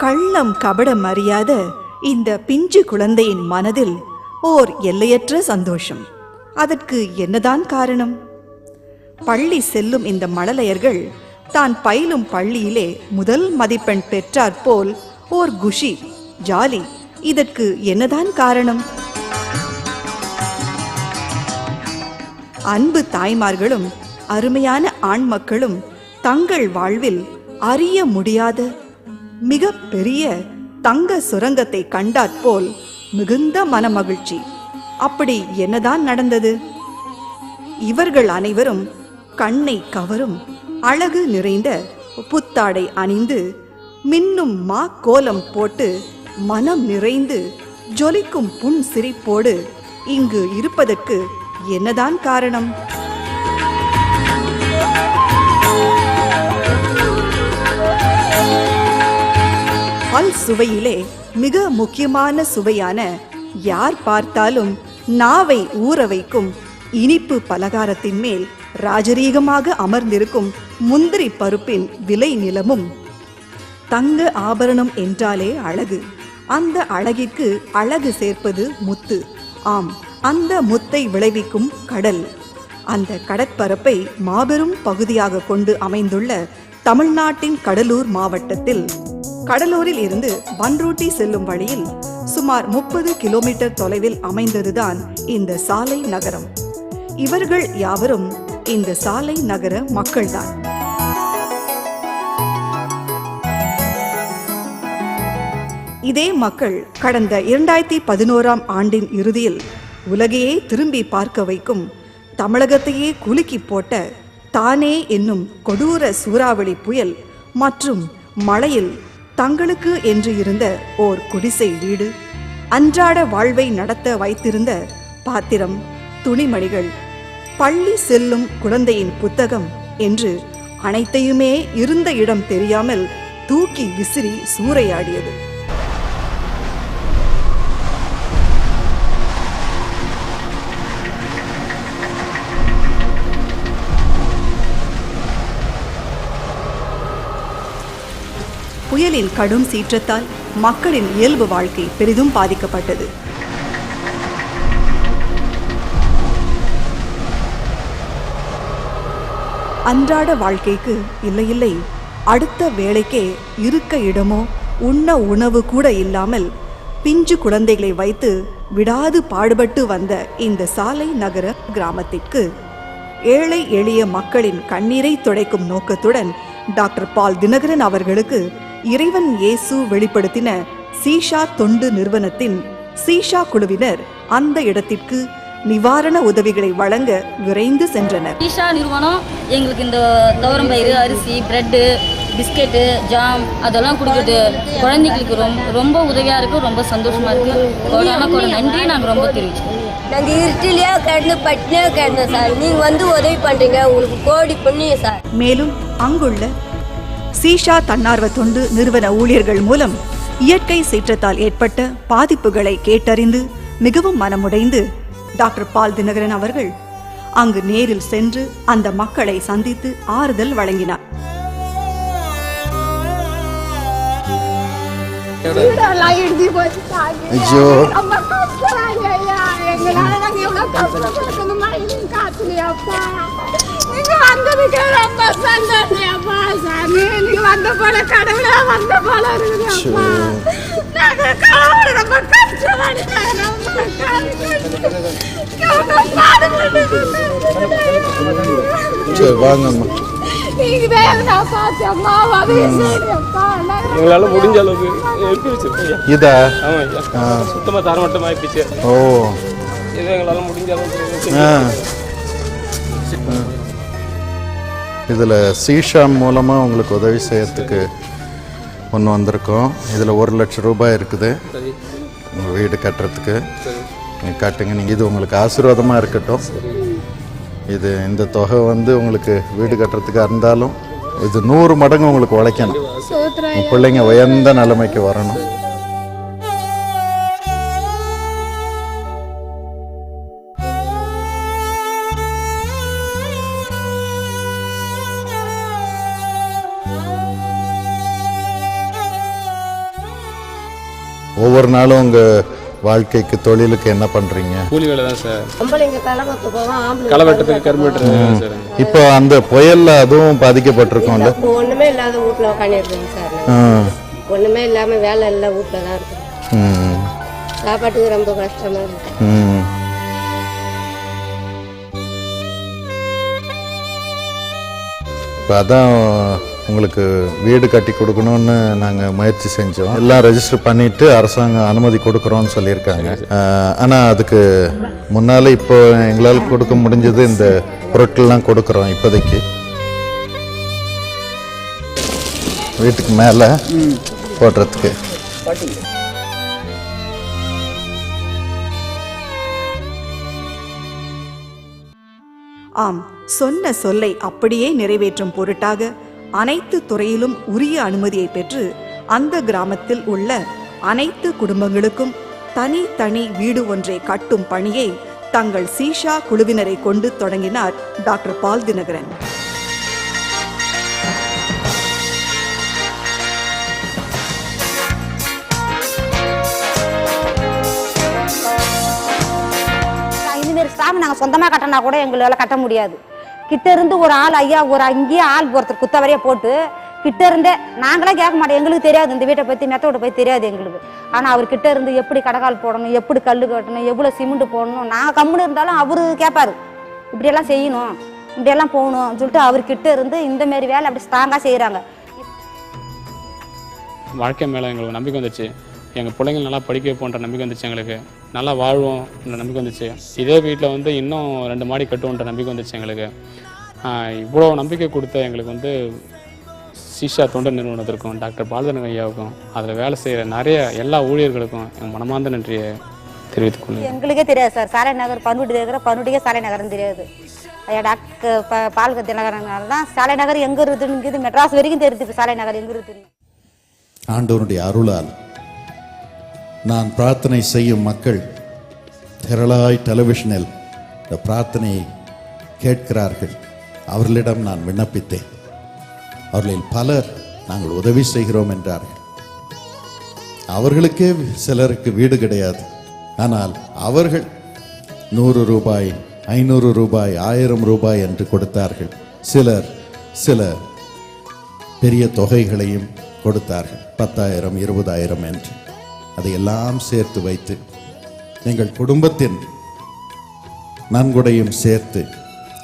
கள்ளம் கபடம் அறியாத இந்த பிஞ்சு குழந்தையின் மனதில் ஓர் எல்லையற்ற சந்தோஷம். அதற்கு என்னதான் காரணம்? பள்ளி செல்லும் இந்த மழலையர்கள் தான் பயிலும் பள்ளியிலே முதல் மதிப்பெண் பெற்றாற் போல் ஓர் குஷி, ஜாலி. இதற்கு என்னதான் காரணம்? அன்பு தாய்மார்களும் அருமையான ஆண் மக்களும் தங்கள் வாழ்வில் அறிய முடியாத மிக பெரிய தங்க சுரங்கத்தை கண்டாற்போல் மிகுந்த மனமகிழ்ச்சி. அப்படி என்னதான் நடந்தது? இவர்கள் அனைவரும் கண்ணை கவரும் அழகு நிறைந்த புத்தாடை அணிந்து மின்னும் மா கோலம் போட்டு மனம் நிறைந்து ஜொலிக்கும் புன் சிரிப்போடு இங்கு இருப்பதற்கு என்னதான் காரணம்? பல் சுவையிலே மிக முக்கியமான சுவையான, யார் பார்த்தாலும் நாவை ஊற வைக்கும் இனிப்பு பலகாரத்தின் மேல் ராஜரீகமாக அமர்ந்திருக்கும் முந்திரி பருப்பின் விலை நிலமும். தங்க ஆபரணம் என்றாலே அழகு. அந்த அழகிற்கு அழகு சேர்ப்பது முத்து. ஆம், அந்த முத்தை விளைவிக்கும் கடல். அந்த கடற்பரப்பை மாபெரும் பகுதியாக கொண்டு அமைந்துள்ள தமிழ்நாட்டின் கடலூர் மாவட்டத்தில், கடலூரில் இருந்து பன்ருட்டி செல்லும் வழியில் சுமார் 30 கிலோமீட்டர் தொலைவில் அமைந்ததுதான் இந்த சாலை நகரம். இவர்கள் யாவரும் இந்த சாலை நகர மக்கள்தான். இதே மக்கள் கடந்த 2011ஆம் ஆண்டின் இறுதியில் உலகையே திரும்பி பார்க்க வைக்கும், தமிழகத்தையே குலுக்கி போட்ட தானே என்னும் கொடூர சூறாவளி புயல் மற்றும் மழையில் தங்களுக்கு என்று இருந்த ஓர் குடிசை வீடு, அன்றாட வாழ்வை நடத்த வைத்திருந்த பாத்திரம், துணிமணிகள், பள்ளி செல்லும் குழந்தையின் புத்தகம் என்று அனைத்தையுமே இருந்த இடம் தெரியாமல் தூக்கி விசிறி சூறையாடியது. புயலின் கடும் சீற்றத்தால் மக்களின் இயல்பு வாழ்க்கை பெரிதும் பாதிக்கப்பட்டது. அன்றாட வாழ்க்கைக்கு இல்லை அடுத்த வேளைக்கே இருக்க இடமோ உண்ண உணவு கூட இல்லாமல் பிஞ்சு குழந்தைகளை வைத்து விடாது பாடுபட்டு வந்த இந்த சாலை நகர கிராமத்திற்கு ஏழை எளிய மக்களின் கண்ணீரை துடைக்கும் நோக்கத்துடன் டாக்டர் பால் தினகரன் அவர்களுக்கு இறைவன் இயேசு வெளிப்படுத்தின சீஷா தொண்டு நிறுவனத்தின் சீஷா குழுவினர் அந்த இடத்திற்கு நிவாரண உதவிகளை வழங்க விரைந்து சென்றனர். சீஷா நிறுவனம் எங்களுக்கு இந்த துவரம்பயிறு, அரிசி, பிரெட்டு, பிஸ்கெட்டு, ஜாம் அதெல்லாம் கொடுக்குறது குழந்தைங்களுக்கு ரொம்ப உதவியாக இருக்குது. ரொம்ப சந்தோஷமாக இருக்குது. நன்றி நாங்கள் ரொம்ப தெரிவிச்சோம். நாங்கள் இருட்டிலேயே கிடந்து பட்டினியா கிடந்தோம் சார். நீங்கள் வந்து உதவி பண்ணுறீங்க, உங்களுக்கு கோடி புண்ணியம் சார். மேலும் அங்குள்ள சீஷா தன்னார்வ தொண்டு நிறுவன ஊழியர்கள் மூலம் இயற்கை சீற்றத்தால் ஏற்பட்ட பாதிப்புகளை கேட்டறிந்து மிகவும் மனமுடைந்து டாக்டர் பால் தினகரன் அவர்கள் அங்கு நேரில் சென்று அந்த மக்களை சந்தித்து ஆறுதல் வழங்கினார். எங்களால முடிஞ்ச அளவுக்கு இதா சுத்தமா தரமட்டம் ஆயிடுச்சு. ஓ, இது எங்களால முடிஞ்ச அளவுக்கு. இதில் சீஷா மூலமாக உங்களுக்கு உதவி செய்யறதுக்கு ஒன்று வந்திருக்கோம். இதில் 1 லட்சம் ரூபாய் இருக்குது உங்கள் வீடு கட்டுறதுக்கு. நீங்கள் கட்டுங்க. நீங்கள் இது உங்களுக்கு ஆசீர்வாதமாக இருக்கட்டும். இது இந்த தொகை வந்து உங்களுக்கு வீடு கட்டுறதுக்காக இருந்தாலும் இது 100 மடங்கு உங்களுக்கு உழைக்கணும். உங்க பிள்ளைங்க உயர்ந்த நிலைமைக்கு வரணும். ஒவ்வொரு நாளும் உங்க வாழ்க்கைக்கு தொழிலுக்கு என்ன பண்றீங்க? கூலி வேலை தான் சார். பொம்பளைங்க களவத்து போவோம், களை வெட்டத்துக்கு கரும்பு வெட்டுறது சார். இப்போ அந்த புயல்ல அதுவும் பாதிக்கப்பட்டிருக்கோம்ல. ஒண்ணுமே இல்லாத வீட்டுல உட்காந்துருக்கேங்க சார். ஒண்ணுமே இல்லாம வேலை இல்லை, வீட்டுல தான் இருக்கு. சாப்பாட்டுக்கு ரொம்ப கஷ்டமா இருக்கு. இப்போ அதான் உங்களுக்கு வீடு கட்டி கொடுக்கணும்னு நாங்கள் முயற்சி செஞ்சோம். எல்லாம் ரெஜிஸ்டர் பண்ணிட்டு அரசாங்கம் அனுமதி கொடுக்குறோன்னு சொல்லியிருக்காங்க. ஆனால் அதுக்கு முன்னால் இப்போ எங்களால் கொடுக்க முடிஞ்சது இந்த பொருட்கள்லாம் கொடுக்குறோம் இப்போதைக்கு. வீட்டுக்கு மேலே போடுறதுக்கு. ஆம், சொன்ன சொல்லை அப்படியே நிறைவேற்றும் பொருட்டாக அனைத்து துறையிலும் உரிய அனுமதியை பெற்று அந்த கிராமத்தில் உள்ள அனைத்து குடும்பங்களுக்கும் தனி வீடு ஒன்றை கட்டும் பணியை தங்கள் சீஷா குழுவினரை கொண்டு தொடங்கினார் டாக்டர் பால் தினகரன். இனிமேல் ஸ்டாஃப் நாங்கள் சொந்தமாக கட்டினா கூட எங்களால் கட்ட முடியாது. கிட்ட இருந்து ஒரு ஆள் ஐயா ஒரு அங்கேயே ஆள் ஒருத்தர் குத்தவரையே போட்டு கிட்ட இருந்தே நாங்களே கேட்க மாட்டோம். எங்களுக்கு தெரியாது இந்த வீட்டை பற்றி மெத்தோட பற்றி தெரியாது எங்களுக்கு. ஆனால் அவர் கிட்ட இருந்து எப்படி கடகால் போடணும், எப்படி கல் கட்டணும், எவ்வளோ சிமெண்ட் போடணும், நாங்கள் கம்முன்னு இருந்தாலும் அவரு கேட்பாரு இப்படியெல்லாம் செய்யணும், இப்படியெல்லாம் போகணும் சொல்லிட்டு அவர்கிட்ட இருந்து இந்தமாரி வேலை அப்படி ஸ்ட்ராங்காக செய்கிறாங்க. வாழ்க்கை மேலே எங்களுக்கு நம்பிக்கை வந்துச்சு. எங்கள் பிள்ளைங்க நல்லா படிக்க வைப்போன்ற நம்பிக்கை வந்துச்சு. எங்களுக்கு நல்லா வாழ்வோம் நம்பிக்கை வந்துச்சு. இதே வீட்டில் வந்து இன்னும் 2 மாடி கட்டுவோன்ற நம்பிக்கை வந்துச்சு எங்களுக்கு. இவ்வளோ நம்பிக்கை கொடுத்த எங்களுக்கு வந்து சீஷா தொண்டு நிறுவனத்திற்கும் டாக்டர் பால்தனக ஐயாவுக்கும் அதில் வேலை செய்கிற நிறைய எல்லா ஊழியர்களுக்கும் எங்கள் மனமார்ந்த நன்றியை தெரிவித்துக் கொள்ளுங்கள். எங்களுக்கே தெரியாது சார், சாலை நகர் பண்ருட்டி இருக்கிற பண்ருட்டிக்கே சாலை நகர்னு தெரியாது. ஐயா டாக்டர் பால் தினகரனால தான் சாலை நகர் எங்கே இருக்குதுன்னு மெட்ராஸ் வரைக்கும் தெரியுது சாலை நகர் எங்கே இருக்குதுன்னு. ஆண்டவனுடைய அருளால் நான் பிரார்த்தனை செய்யும் மக்கள் திரளாய் டெலிவிஷனில் இந்த பிரார்த்தனையை கேட்கிறார்கள். அவர்களிடம் நான் விண்ணப்பித்தேன். அவர்களில் பலர் நாங்கள் உதவி செய்கிறோம் என்றார்கள். அவர்களுக்கே சிலருக்கு வீடு கிடையாது. ஆனால் அவர்கள் 100 ரூபாய், 500 ரூபாய், 1000 ரூபாய் என்று கொடுத்தார்கள். சிலர் சில பெரிய தொகைகளையும் கொடுத்தார்கள், 10,000, 20,000 என்று. அதையெல்லாம் சேர்த்து வைத்து எங்கள் குடும்பத்தின் நன்கொடையும் சேர்த்து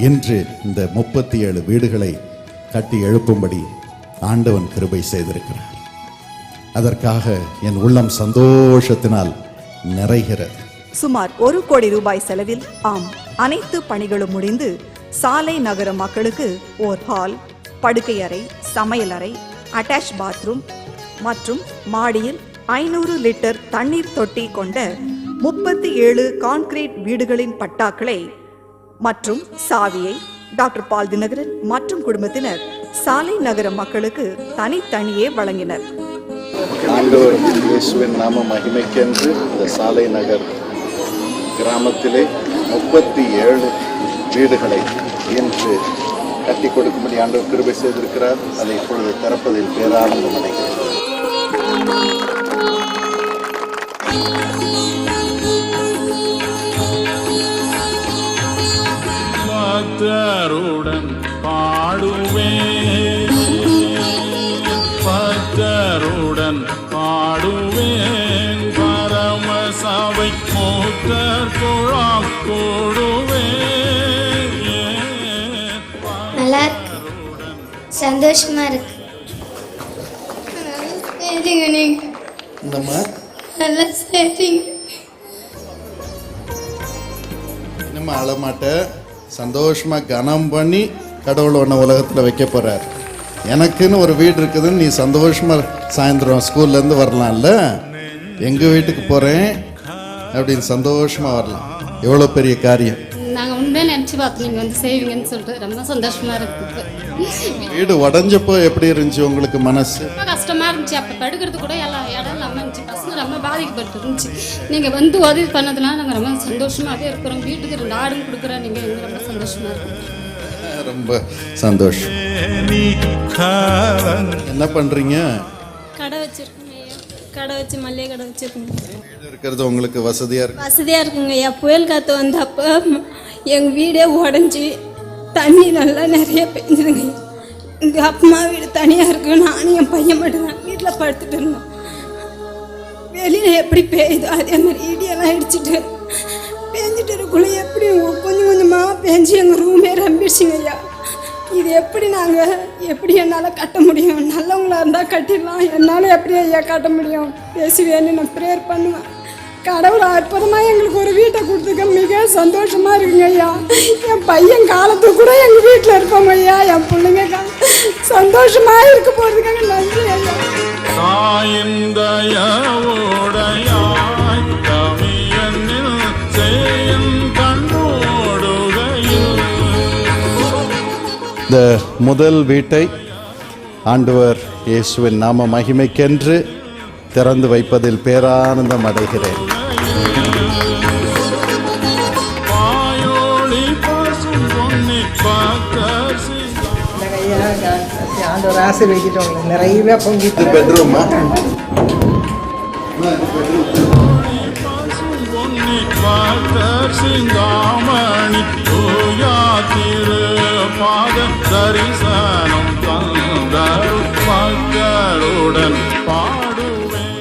இன்று இந்த 37 வீடுகளை கட்டி எழுப்பும்படி ஆண்டவன் கிருபை செய்திருக்கிறார். அதற்காக என் உள்ளம் சந்தோஷத்தினால் நிறைகிறது. சுமார் 1 கோடி ரூபாய் செலவில் அனைத்து பணிகளும் முடிந்து சாலை நகர மக்களுக்கு ஓர் ஹால், படுக்கை அறை, சமையலறை, அட்டாச் பாத்ரூம் மற்றும் மாடியில் 500 லிட்டர் தண்ணீர் தொட்டி கொண்ட 37 கான்கிரீட் வீடுகளின் பட்டாக்களை மற்றும் சாவியை டாக்டர் பால் தினகரன் மற்றும் குடும்பத்தினர் சாலை நகர மக்களுக்கு தனித்தனியே வழங்கினர். ஆண்டவர் இயேசுவின் நாம மகிமைக்கென்று இந்த சாலை நகர் கிராமத்திலே 37 வீடுகளை இன்று கட்டி கொடுக்கும்படி ஆண்டவர் கிருபை செய்திருக்கிறார். அதை இப்பொழுது திறப்பதில் பேரானந்தம் அடைகிறேன். பக்தருடன் பாடுவேன், பக்தருடன் பாடுவேன், பரமசபை மூத்தர் குழாம் கூடுவேன். நல்லா இருக்கு, சந்தோஷமா இருக்கு. நல்லா சரிங்க. நம்ம அழமாட்ட சந்தோஷமா கனம் பண்ணி கடவுள் ஒன்று உலகத்தில் வைக்க போறார். எனக்குன்னு ஒரு வீடு இருக்குதுன்னு நீ சந்தோஷமா சாயந்தரம் ஸ்கூல்லேருந்து வரலாம்ல, எங்கள் வீட்டுக்கு போகிறேன் அப்படின்னு சந்தோஷமா வரலாம். எவ்வளோ பெரிய காரியம். நாங்கள் உண்மையாக நினச்சி பார்த்தோம் நீங்கள் வந்து செய்வீங்கன்னு சொல்லிட்டு ரொம்ப சந்தோஷமாக இருக்குது. வீடு உடஞ்சப்போ எப்படி இருந்துச்சு உங்களுக்கு மனசு? ரொம்ப கஷ்டமாக இருந்துச்சு. அப்போ படுக்கிறது கூட எல்லாம் இடம் இல்லாமல் இருந்துச்சு. பசங்க ரொம்ப பாதிக்கப்பட்டு இருந்துச்சு. நீங்கள் வந்து உதவி பண்ணதுனால நாங்கள் ரொம்ப சந்தோஷமாகவே இருக்கிறோம். வீட்டுக்கு 2 ஆடும் கொடுக்குறோம். நீங்கள் எங்களுக்கு ரொம்ப சந்தோஷமாக இருக்கும். ரொம்ப சந்தோஷம். என்ன பண்ணுறீங்க? கடை வச்சுருக்கோங்க ஐயா. கடை வச்சு மல்லிகை கடை வச்சுருக்கோங்க. வீடு இருக்கிறது உங்களுக்கு வசதியாக இருக்கு? வசதியாக இருக்குங்க ஐயா. புயல் காற்று வந்தப்போ எங்கள் வீடே உடஞ்சி தண்ணி நல்லா நிறைய பெஞ்சுதுங்க ஐயா. எங்கள் அப்பா வீடு தனியாக இருக்கு. நானும் என் பையன் மட்டும்தான் வீட்டில் படுத்துட்டு இருந்தோம். வெளியில் எப்படி பெய்யுதோ அதே மாதிரி இடியெல்லாம் இடிச்சிட்டு பேஞ்சிட்டு இருக்குள்ள எப்படி கொஞ்சம் கொஞ்சமாக பேஞ்சு எங்கள் ரூமே ரம்பிடுச்சிங்க ஐயா. இது எப்படி நாங்கள் எப்படி என்னால் கட்ட முடியும்? நல்லவங்களா இருந்தால் கட்டிடலாம். என்னால் எப்படி ஐயா கட்ட முடியும்? பேசுவேன்னு நான் ப்ரேயர் பண்ணுவேன். கடவுள் அற்புதமாக எங்களுக்கு ஒரு வீட்டை கொடுத்துக்க மிக சந்தோஷமாக இருக்குங்க ஐயா. என் பையன் காலத்துக்கு கூட எங்கள் வீட்டில் இருப்போம் ஐயா. என் பிள்ளைங்க சந்தோஷமாக இருக்க போகிறதுக்காக நன்றி ஐயா. இந்த முதல் வீட்டை ஆண்டவர் இயேசுவின் நாம மகிமைக்கென்று திறந்து வைப்பதில் பேரானந்தம் அடைகிறேன். ஆண்டவர் ஆசீர்வதிக்கட்டும். நிறைய பொங்கிட்டு பெட்ரூமா?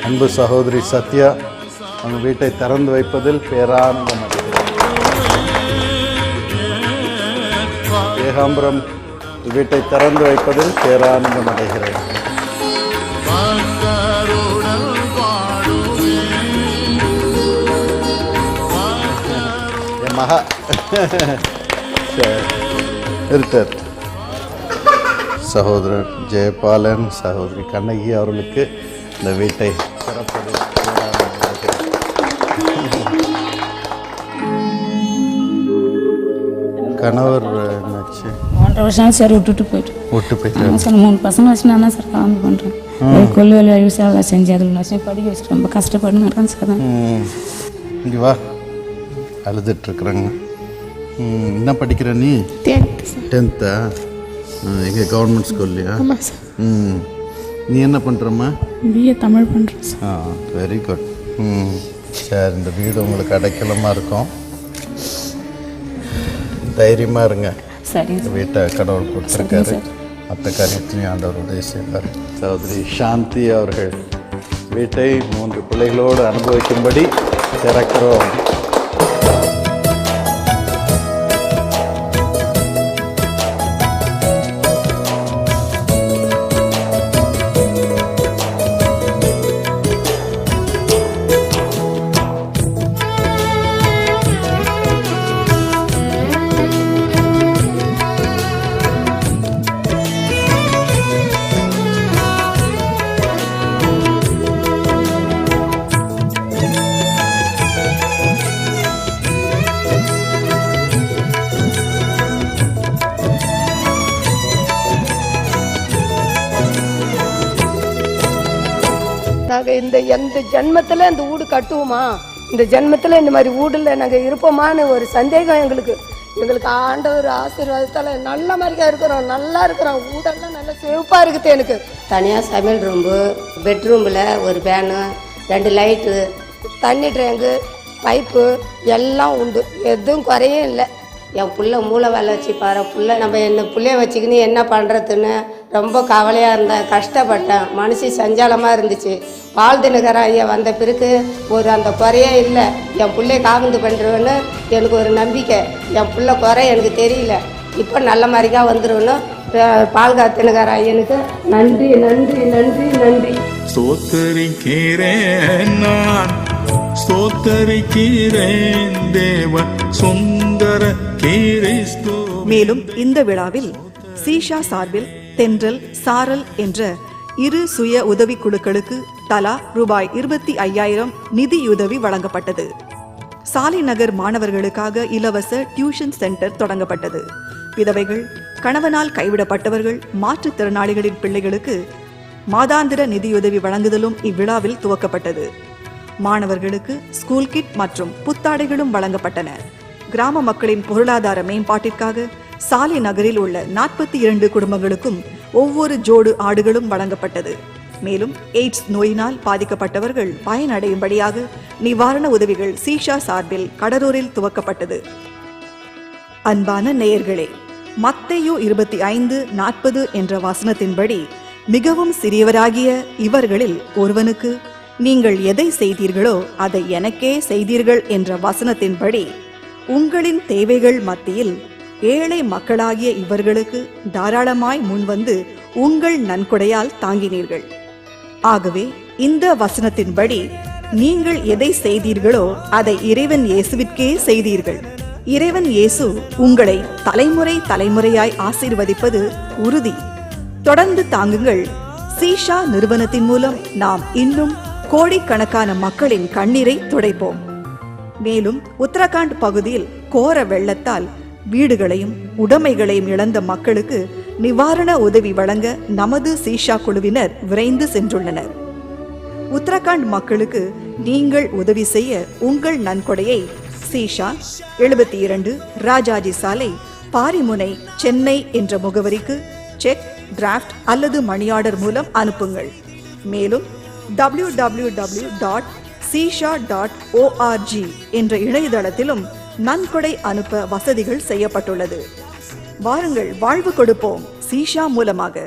அன்பு சகோதரி சத்யா அவங்க வீட்டை திறந்து வைப்பதில் பேரானந்தம் அடைகிறேன். ஏகாம்பரம் வீட்டை திறந்து வைப்பதில் பேரானந்தம் அடைகிறேன். என் மகா இருக்கார். சகோதரர் ஜெயபாலன் சகோதரி கண்ணகி அவர்களுக்கு இந்த வீட்டை சிறப்பது கணவர் என்னாச்சு? 1.5 வருஷம் சார் விட்டு போயிட்டு சார் 3 பசங்க வச்சு நான் தான் சார் காம்பு பண்ணுறேன். கொல்லுவேலை விவசாயம் செஞ்சு அதில் வருஷம் படிக்க வச்சு ரொம்ப கஷ்டப்பட்டு இருக்கேன் சார். இங்கே வா, அழுதுட்டுருக்குறேங்க. என்ன படிக்கிற நீ? 10th. எங்கே கவர்மெண்ட் ஸ்கூல்லையா? நீ என்ன பண்ணுறம்மா? பிஏ தமிழ் பண்ணுறேன் சார். Very good. சரி, இந்த வீடு உங்களுக்கு அடைக்கலமாக இருக்கும். தைரியமாக இருங்க. சரி, வீட்டை கடவுள் கொடுத்துருக்காரு. மற்ற காரியத்திலையும் ஆண்டவர் உதவி செய்வார். சகோதரி சாந்தி அவர்கள் வீட்டை 3 பிள்ளைகளோடு அனுபவிக்கும்படி திறக்கிறோம். நாங்கள் எந்த ஜென்மத்தில் இந்த வீடு கட்டுவோமா, இந்த ஜென்மத்தில் இந்த மாதிரி வீடில் நாங்கள் இருப்போமான்னு ஒரு சந்தேகம் எங்களுக்கு ஆண்டவர் ஆசீர்வாதத்தால் நல்ல மாதிரியா இருக்கிறோம். நல்லா இருக்கிறோம். வீடெல்லாம் நல்லா சிவப்பாக இருக்குது. எனக்கு தனியாக சமையல் ரூம்பு, பெட்ரூமில் ஒரு ஃபேனு, 2 லைட்டு, தண்ணி டேங்கு, பைப்பு எல்லாம் உண்டு. எதுவும் குறையும் இல்லை. என் பிள்ளை மூளை வேலை வச்சு பாரு பிள்ளை நம்ம பிள்ளைய வச்சுக்கின்னு என்ன பண்ணுறதுன்னு ரொம்ப கவலையாக இருந்தேன். கஷ்டப்பட்டேன். மனசு சஞ்சாலமாக இருந்துச்சு. வாழ்தினகர ஐயா வந்த பிறகு அந்த குறையே இல்லை. என் பிள்ளைய காவந்து பண்ணுறவன்னு எனக்கு ஒரு நம்பிக்கை. என் பிள்ளை குறை எனக்கு தெரியல. இப்போ நல்ல மாதிரிக்கா வந்துருன்னு பால்காத்தினகர ஐயனுக்கு நன்றி நன்றி நன்றி நன்றி. ஸ்தோத்தரிக்கிறேன் நான், ஸ்தோத்தரிக்கிறேன் தேவன் சுந்தர கிறிஸ்து. மேலும் இந்த விழாவில் சீஷா சார்பில் தென்றல், சாரல் என்ற 2 சுய உதவிக்குழுக்களுக்கு தலா ரூபாய் 25,000 நிதியுதவி வழங்கப்பட்டது. சாலை நகர் மாணவர்களுக்காக இலவச டியூஷன் சென்டர் தொடங்கப்பட்டது. விதவைகள், கணவனால் கைவிடப்பட்டவர்கள், மாற்றுத்திறனாளிகளின் பிள்ளைகளுக்கு மாதாந்திர நிதியுதவி வழங்குதலும் இவ்விழாவில் துவக்கப்பட்டது. மாணவர்களுக்கு ஸ்கூல் கிட் மற்றும் புத்தாடைகளும் வழங்கப்பட்டன. கிராம மக்களின் பொருளாதார மேம்பாட்டிற்காக சாலை நகரில் உள்ள 42 குடும்பங்களுக்கும் ஒவ்வொரு ஜோடு ஆடுகளும் வழங்கப்பட்டது. மேலும் எய்ட்ஸ் நோயினால் பாதிக்கப்பட்டவர்கள் பயனடையும்படியாக நிவாரண உதவிகள் சீஷா சார்பில் கடலூரில் துவக்கப்பட்டது. அன்பான நேயர்களே, மத்தேயு 25:40 என்ற வசனத்தின்படி மிகவும் சிறியவராகிய இவர்களில் ஒருவனுக்கு நீங்கள் எதை செய்தீர்களோ அதை எனக்கே செய்தீர்கள் என்ற வசனத்தின்படி உங்களின் தேவைகள் மத்தியில் ஏழை மக்களாகிய இவர்களுக்கு தாராளமாய் முன்வந்து உங்கள் நன்கொடையால் தாங்கினீர்கள். ஆகவே இந்த வசனத்தின்படி நீங்கள் எதை செய்தீர்களோ அதை இறைவன் இயேசுவிற்கே செய்தீர்கள். இறைவன் இயேசு உங்களை தலைமுறை தலைமுறையாய் ஆசீர்வதிப்பது உறுதி. தொடர்ந்து தாங்குங்கள். சீஷா நிறுவனத்தின் மூலம் நாம் இன்னும் கோடிக்கணக்கான மக்களின் கண்ணீரை துடைப்போம். மேலும் உத்தரகாண்ட் பகுதியில் கோர வெள்ளத்தால் வீடுகளையும் உடைமைகளையும் இழந்த மக்களுக்கு நிவாரண உதவி வழங்க நமது சீஷா குழுவினர் விரைந்து சென்றுள்ளனர். உத்தரகாண்ட் மக்களுக்கு நீங்கள் உதவி செய்ய உங்கள் நன்கொடையை சீஷா 72 ராஜாஜி சாலை, பாரிமுனை, சென்னை என்ற முகவரிக்கு செக், டிராஃப்ட் அல்லது மணி ஆர்டர் மூலம் அனுப்புங்கள். மேலும் www.sisha.org என்ற இணையதளத்திலும் நன்கொடை அனுப்ப வசதிகள் செய்யப்பட்டுள்ளது. வாருங்கள், வாழ்வு கொடுப்போம் சீஷா மூலமாக.